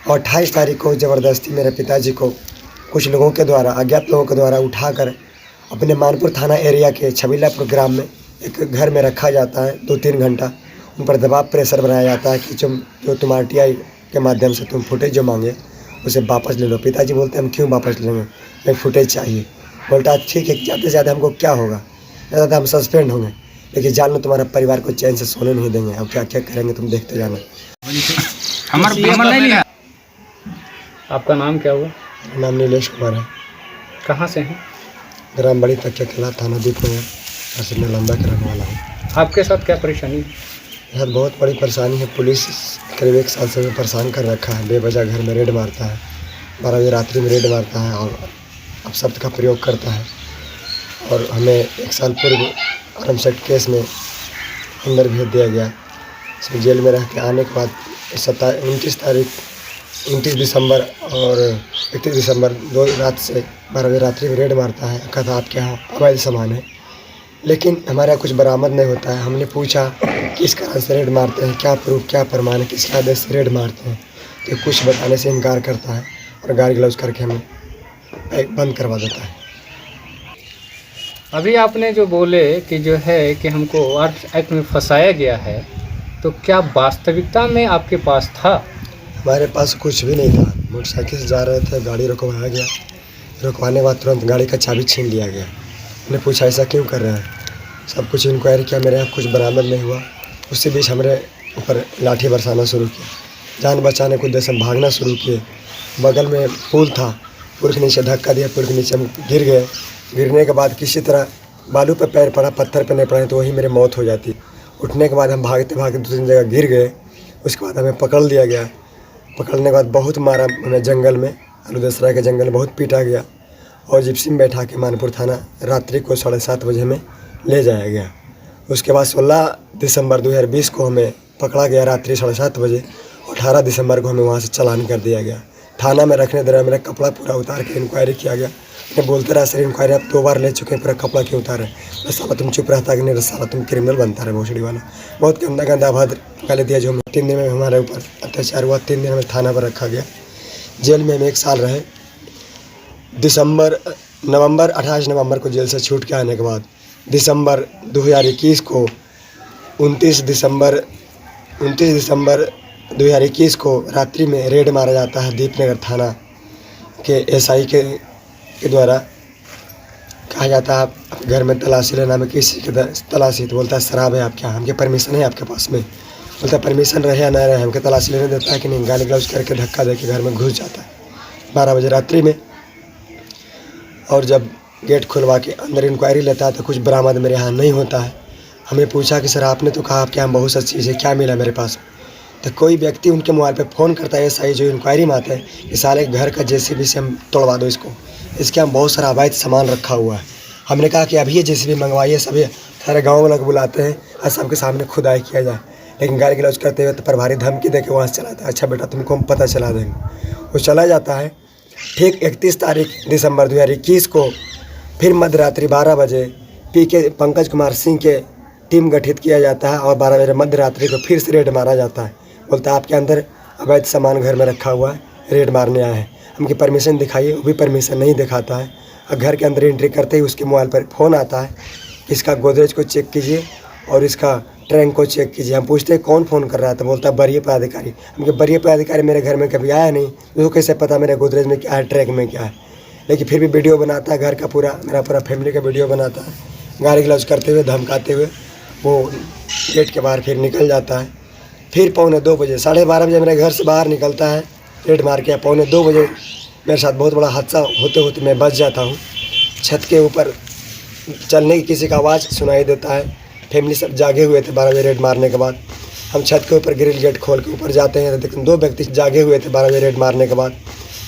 और 28 तारीख को ज़बरदस्ती मेरे पिताजी को कुछ लोगों के द्वारा, अज्ञात लोगों के द्वारा उठाकर अपने मानपुर थाना एरिया के छबीलापुर ग्राम में एक घर में रखा जाता है। 2-3 घंटा उन पर दबाव प्रेशर बनाया जाता है कि जो तुम RTI के माध्यम से तुम फुटेज जो मांगे उसे वापस ले लो। पिताजी बोलते हैं हम क्यों वापस लेंगे, हमें फुटेज चाहिए। बोलता है ठीक है, ज़्यादा से ज़्यादा हमको क्या होगा, ज़्यादा हम सस्पेंड होंगे, लेकिन जान लो तुम्हारा परिवार को चैन से सोने नहीं देंगे। अब क्या क्या करेंगे तुम देखते जाना। आपका नाम क्या हुआ? नाम नीलेश कुमार है। कहाँ से हैं? ग्राम बड़ी तकिया किला, थाना दीपनगर, तहसील नालंदा का रहने वाला हूँ। आपके साथ क्या परेशानी? यह बहुत बड़ी परेशानी है। पुलिस करीब 1 साल से हमें परेशान कर रखा है। बेवजह घर में रेड मारता है, 12 बजे रात्रि में रेड मारता है और अपशब्द का प्रयोग करता है। और हमें 1 साल पूर्व आर्मसेट केस में अंदर भेज दिया गया। इसमें जेल में रह के आने के बाद 29 दिसंबर और 31 दिसंबर 2 रात से 12 बजे रात्रि में रेड मारता है। कहता आपके यहाँ अवैध सामान है, लेकिन हमारा कुछ बरामद नहीं होता है। हमने पूछा किस कारण से रेड मारते हैं, क्या प्रूफ, क्या प्रमाण है, किसके आदेश से रेड मारते हैं, तो कुछ बताने से इनकार करता है और गाली गलौज करके हमें बंद करवा देता है। अभी आपने जो बोले कि जो है कि हमको आर्म्स एक्ट में फंसाया गया है, तो क्या वास्तविकता में आपके पास था? हमारे पास कुछ भी नहीं था। मोटरसाइकिल से जा रहे थे, गाड़ी रुकवाया गया। रुकवाने के बाद तुरंत गाड़ी का चाबी छीन लिया गया। मैंने पूछा ऐसा क्यों कर रहे हैं, सब कुछ इंक्वायरी किया, मेरे यहाँ कुछ बरामद नहीं हुआ। उसी बीच हमारे ऊपर लाठी बरसाना शुरू किया। जान बचाने को उद्देश्य हम भागना शुरू किए। बगल में पुल था, पुल के नीचे धक्का दिया, पुल के नीचे हम गिर गए। गिरने के बाद किसी तरह बालू पर पैर पड़ा, पत्थर पर नहीं पड़ा तो वही मेरी मौत हो जाती। उठने के बाद हम भागते भागते 2-3 जगह गिर गए। उसके बाद हमें पकड़ लिया गया। पकड़ने के बाद बहुत मारा हमें जंगल में, अलुदसराय के जंगल में बहुत पीटा गया और जिप्सी में बैठा के मानपुर थाना रात्रि को 7:30 बजे हमें ले जाया गया। उसके बाद 16 दिसंबर 2020 को हमें पकड़ा गया रात्रि 7:30 बजे। 18 दिसंबर को हमें वहाँ से चालान कर दिया गया। थाना में रखने दौरान मेरा कपड़ा पूरा उतार के इंक्वायरी किया गया। मैं बोलते रहा सर इंक्वायरी आप 2 बार ले चुके हैं, पूरा कपड़ा क्यों उतारे? बस साला तुम चुप रहता कि नहीं, साला तुम क्रिमिनल बनता रहे भोसड़ी वाला। बहुत गंदा गंदा अभद्र गाली दिया जो 3 दिन में हमारे ऊपर अत्याचार हुआ। 3 दिन हमें थाना पर रखा गया। जेल में हम 1 साल रहे। नवंबर 28 नवंबर को जेल से छूट के आने के बाद दिसंबर 2021 को 29 दिसंबर 2021 को रात्रि में रेड मारा जाता है। दीपनगर थाना के SI के द्वारा कहा जाता है आप घर में तलाशी लेना में किसी की तलाशी, तो बोलता है शराब है आपके यहाँ, हमके परमिशन है आपके पास में? बोलता है परमिशन रहे या ना रहे हमके तलाशी लेने देता है कि नहीं? गाली गलौज करके धक्का दे के घर में घुस जाता है 12 बजे रात्रि में। और जब गेट खुलवा के अंदर इंक्वायरी लेता है तो कुछ बरामद मेरे यहाँ नहीं होता है। हमें पूछा कि सर आपने तो कहा आपके यहाँ बहुत सा चीज़ है, क्या मिला मेरे पास? तो कोई व्यक्ति उनके मोबाइल पे फ़ोन करता है SI जो इंक्वायरी में आते हैं कि साले घर का JCB से हम तोड़वा दो इसको, इसके यहाँ बहुत सारा अवैध सामान रखा हुआ है। हमने कहा कि अभी ये JCB मंगवाइए, सभी सारे गाँव वालों को बुलाते हैं और सबके सामने खुदाई किया जाए। लेकिन गाली गलौज करते हुए तो प्रभारी धमकी दे के वहाँ से चला जाता है। अच्छा बेटा तुमको हम पता चला देंगे। वो चला जाता है। ठीक 31 दिसंबर 2021 को फिर मध्यरात्रि 12 बजे PK पंकज कुमार सिंह के टीम गठित किया जाता है और 12 बजे मध्यरात्रि को फिर से रेड मारा जाता है। बोलता है आपके अंदर अवैध सामान घर में रखा हुआ है, रेड मारने आए हैं, हमकी परमिशन दिखाइए। वो भी परमिशन नहीं दिखाता है और घर के अंदर एंट्री करते ही उसके मोबाइल पर फ़ोन आता है, इसका गोदरेज को चेक कीजिए और इसका ट्रैंक को चेक कीजिए। हम पूछते हैं कौन फ़ोन कर रहा था? बोलता है वरीय पदाधिकारी। हमके वरीय पदाधिकारी मेरे घर में कभी आया नहीं, उसको कैसे पता मेरे गोदरेज में क्या है, ट्रैंक में क्या है? लेकिन फिर भी वीडियो बनाता है घर का, पूरा मेरा पूरा फैमिली का वीडियो बनाता है, गाली गलौज करते हुए, धमकाते हुए वो गेट के बाहर फिर निकल जाता है। फिर 1:45 बजे 12:30 बजे मेरे घर से बाहर निकलता है रेड मार के। 1:45 बजे मेरे साथ बहुत बड़ा हादसा होते होते मैं बच जाता हूँ। छत के ऊपर चलने की किसी का आवाज़ सुनाई देता है। फैमिली सब जागे हुए थे 12 बजे रेड मारने के बाद। हम छत के ऊपर ग्रिल गेट खोल के ऊपर जाते हैं तो 2 व्यक्ति जागे हुए थे 12 बजे रेड मारने के बाद।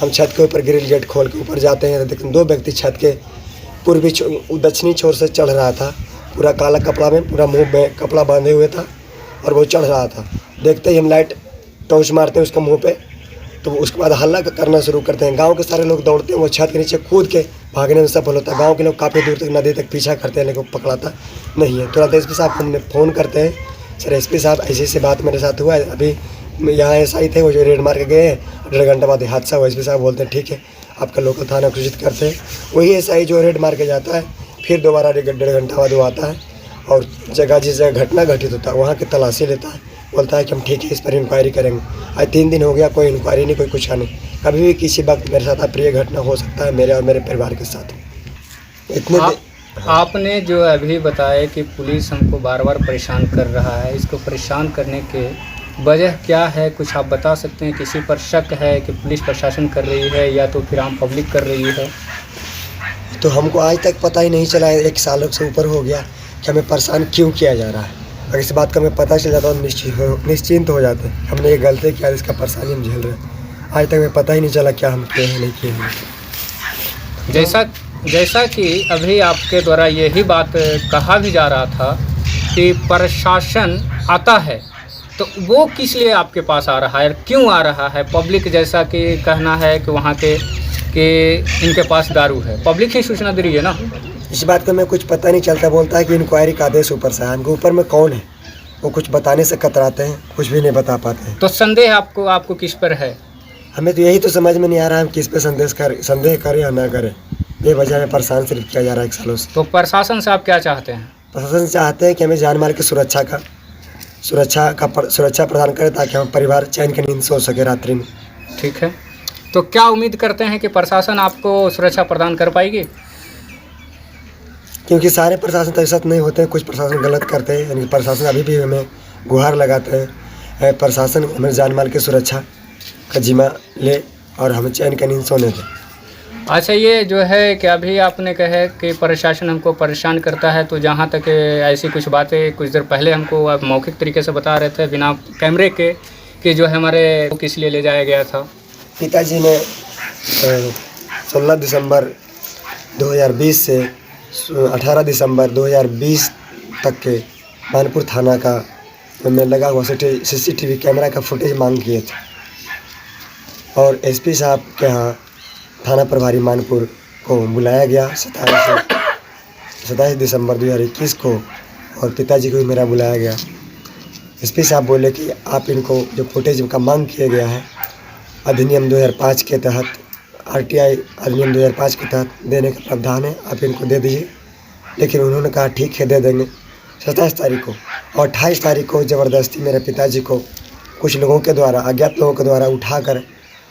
हम छत के ऊपर ग्रिल गेट खोल के ऊपर जाते हैं तो 2 व्यक्ति छत के पूर्वी दक्षिणी छोर से चढ़ रहा था, पूरा काला कपड़ा में, पूरा मुंह में कपड़ा बांधे हुए था और वो चढ़ रहा था। देखते ही हम लाइट टॉर्च मारते हैं उसके मुंह पे, तो उसके बाद हल्ला करना शुरू करते हैं। गांव के सारे लोग दौड़ते हैं, वो छत के नीचे कूद के भागने में सफल होता है। गांव के लोग काफ़ी दूर तक नदी तक पीछा करते हैं लेकिन पकड़ाता नहीं है। तुरंत SP साहब को हमने फ़ोन करते हैं, सर SP साहब ऐसी बात मेरे साथ हुआ है, अभी यहाँ एसआई थे, वो जो रेड मार के गए, 1.5 घंटे बाद हादसा हुआ। एसपी साहब बोलते हैं ठीक है, आपका लोकल थाना घोषित करते हैं। वही एसआई जो रेड मार के जाता है, फिर दोबारा 1.5 घंटा बाद वो आता है और जगह जिस जगह घटना घटित होता है वहाँ की तलाशी लेता है, बोलता है कि हम ठीक है इस पर इंक्वायरी करेंगे। आज 3 दिन हो गया, कोई इंक्वायरी नहीं, कोई कुछ नहीं। कभी भी किसी वक्त मेरे साथ अप्रिय घटना हो सकता है, मेरे और मेरे परिवार के साथ। इतने आपने जो अभी बताया कि पुलिस हमको बार बार परेशान कर रहा है, इसको परेशान करने के वजह क्या है, कुछ आप बता सकते हैं? किसी पर शक है कि पुलिस प्रशासन कर रही है या तो फिर आम पब्लिक कर रही है? तो हमको आज तक पता ही नहीं चला, 1 साल से ऊपर हो गया कि हमें परेशान क्यों किया जा रहा है। अगर इस बात का हमें पता चल जाता तो निश्चिंत हो जाते, हमने ये गलती किया, इसका परेशानी हम झेल रहे हैं। आज तक हमें पता ही नहीं चला क्या हम किए हैं नहीं किए हैं। जैसा कि अभी आपके द्वारा यही बात कहा भी जा रहा था कि प्रशासन आता है, तो वो किस लिए आपके पास आ रहा है, क्यों आ रहा है? पब्लिक जैसा कि कहना है कि वहाँ के कि इनके पास दारू है, पब्लिक ही सूचना दे रही है ना। इस बात का हमें कुछ पता नहीं चलता, बोलता है कि इंक्वायरी का आदेश ऊपर से है। हमको ऊपर में कौन है, वो कुछ बताने से कतराते हैं, कुछ भी नहीं बता पाते हैं। तो संदेह आपको किस पर है? हमें तो यही तो समझ में नहीं आ रहा है, हम किस पे संदेह करें या ना करें। बेवजह में परेशान सिर्फ किया जा रहा है 1 सालों से। तो प्रशासन से आप क्या चाहते हैं? प्रशासन चाहते हैं कि हमें जान माल की सुरक्षा प्रदान करें, ताकि हम परिवार चैन की नींद सो सके रात्रि में। ठीक है, तो क्या उम्मीद करते हैं कि प्रशासन आपको सुरक्षा प्रदान कर पाएगी? क्योंकि सारे प्रशासन तो ऐसा नहीं होते हैं, कुछ प्रशासन गलत करते हैं। यानी प्रशासन अभी भी हमें गुहार लगाते हैं, प्रशासन हमें जान माल की सुरक्षा का जिम्मा ले और हमें चैन का नींद सोने दे। अच्छा, ये जो है कि अभी आपने कहा कि प्रशासन हमको परेशान करता है, तो जहाँ तक ऐसी कुछ बातें कुछ देर पहले हमको आप मौखिक तरीके से बता रहे थे बिना कैमरे के कि जो है हमारे किस लिए ले जाया गया था? पिताजी ने 16 दिसंबर 2020 से 18 दिसंबर 2020 तक के मानपुर थाना का में लगा हुआ CCTV कैमरा का फुटेज मांग किए थे और एसपी साहब के यहाँ थाना प्रभारी मानपुर को बुलाया गया 27 दिसंबर 2021 को, और पिताजी को भी मेरा बुलाया गया। एसपी साहब बोले कि आप इनको जो फुटेज का मांग किया गया है अधिनियम 2005 के तहत, RTI अधिनियम 2005 के तहत देने का प्रावधान है, आप इनको दे दीजिए। लेकिन उन्होंने कहा ठीक है दे देंगे। 27 तारीख को और 28 तारीख को ज़बरदस्ती मेरे पिताजी को कुछ लोगों के द्वारा, अज्ञात लोगों के द्वारा उठाकर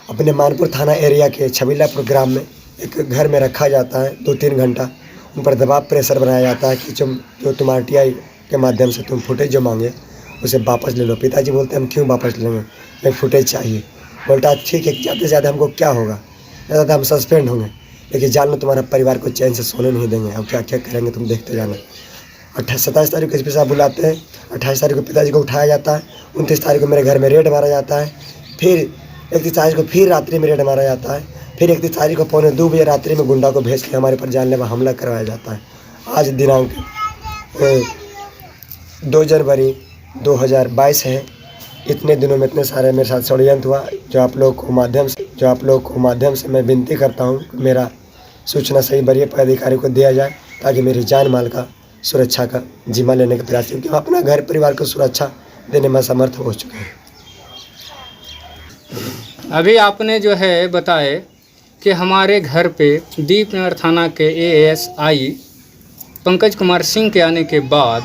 अपने मानपुर थाना एरिया के छबीलापुर ग्राम में एक घर में रखा जाता है। 2-3 घंटा उन पर दबाव प्रेशर बनाया जाता है कि जो तुम RTI के माध्यम से तुम फुटेज जो मांगे उसे वापस ले लो। पिताजी बोलते हैं हम क्यों वापस लेंगे, हमें फुटेज चाहिए। बोलता है ठीक है, ज़्यादा से ज़्यादा हमको क्या होगा, ज़्यादा हम सस्पेंड होंगे, लेकिन जान लो तुम्हारा परिवार को चैन से सोने नहीं देंगे। अब क्या क्या करेंगे तुम देखते जाना। 27 तारीख को एसपी साहब बुलाते हैं, 28 तारीख को पिताजी को उठाया जाता है, 29 तारीख को मेरे घर में रेड मारा जाता है, फिर 31 तारीख को फिर रात्रि में रेड मारा जाता है, फिर 31 तारीख को 1:45 बजे रात्रि में गुंडा को भेज के हमारे पर जानलेवा हमला करवाया जाता है। आज दिनांक 2 जनवरी 2022 है। इतने दिनों में इतने सारे मेरे साथ षड्यंत्र हुआ, जो आप लोग को माध्यम से मैं विनती करता हूँ मेरा सूचना सही वरीय पदाधिकारी को दिया जाए, ताकि मेरी जान माल का सुरक्षा का जिम्मा लेने का प्रयास, क्योंकि हम अपना घर परिवार को सुरक्षा देने में असमर्थ हो चुके हैं। अभी आपने जो है बताए कि हमारे घर पे दीपनगर थाना के ASI पंकज कुमार सिंह के आने के बाद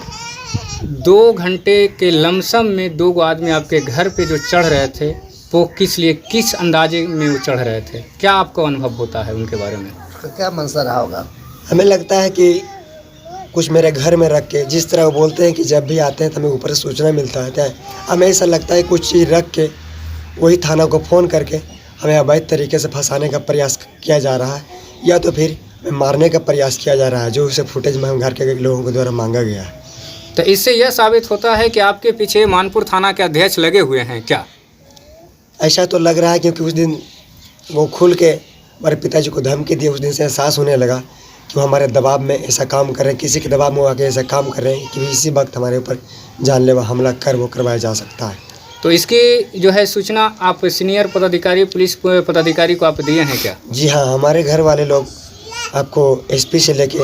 2 घंटे के लमसम में 2 आदमी आपके घर पे जो चढ़ रहे थे, वो किस लिए, किस अंदाजे में वो चढ़ रहे थे? क्या आपको अनुभव होता है उनके बारे में? तो क्या मंशा रहा होगा? हमें लगता है कि कुछ मेरे घर में रख के, जिस तरह वो बोलते हैं कि जब भी आते हैं तो हमें ऊपर से सूचना मिलता है, हमें ऐसा लगता है कुछ चीज़ रख के वही थाना को फ़ोन करके हमें अवैध तरीके से फंसाने का प्रयास किया जा रहा है, या तो फिर मारने का प्रयास किया जा रहा है, जो उसे फुटेज में हम घर के लोगों के द्वारा मांगा गया है। तो इससे यह साबित होता है कि आपके पीछे मानपुर थाना के अध्यक्ष लगे हुए हैं क्या? ऐसा तो लग रहा है, क्योंकि उस दिन वो खुल के हमारे पिताजी को धमकी दी। उस दिन से एहसास होने लगा कि वो हमारे दबाव में ऐसा काम कर रहे हैं, किसी के दबाव में आके ऐसा काम कर रहे हैं कि इसी वक्त हमारे ऊपर जानलेवा हमला करवाया जा सकता है। तो इसकी जो है सूचना आप सीनियर पदाधिकारी, पुलिस पदाधिकारी को आप दिए हैं क्या? जी हाँ, हमारे घर वाले लोग आपको SP से लेके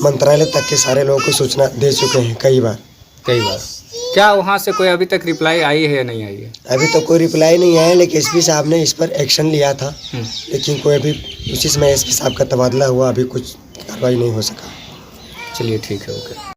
मंत्रालय तक के सारे लोगों को सूचना दे चुके हैं कई बार। क्या वहाँ से कोई अभी तक रिप्लाई आई है या नहीं आई है? अभी तो कोई रिप्लाई नहीं आया, लेकिन एसपी साहब ने इस पर एक्शन लिया था, लेकिन कोई अभी उसी समय एसपी साहब का तबादला हुआ, अभी कुछ कार्रवाई नहीं हो सका। चलिए ठीक है, ओके।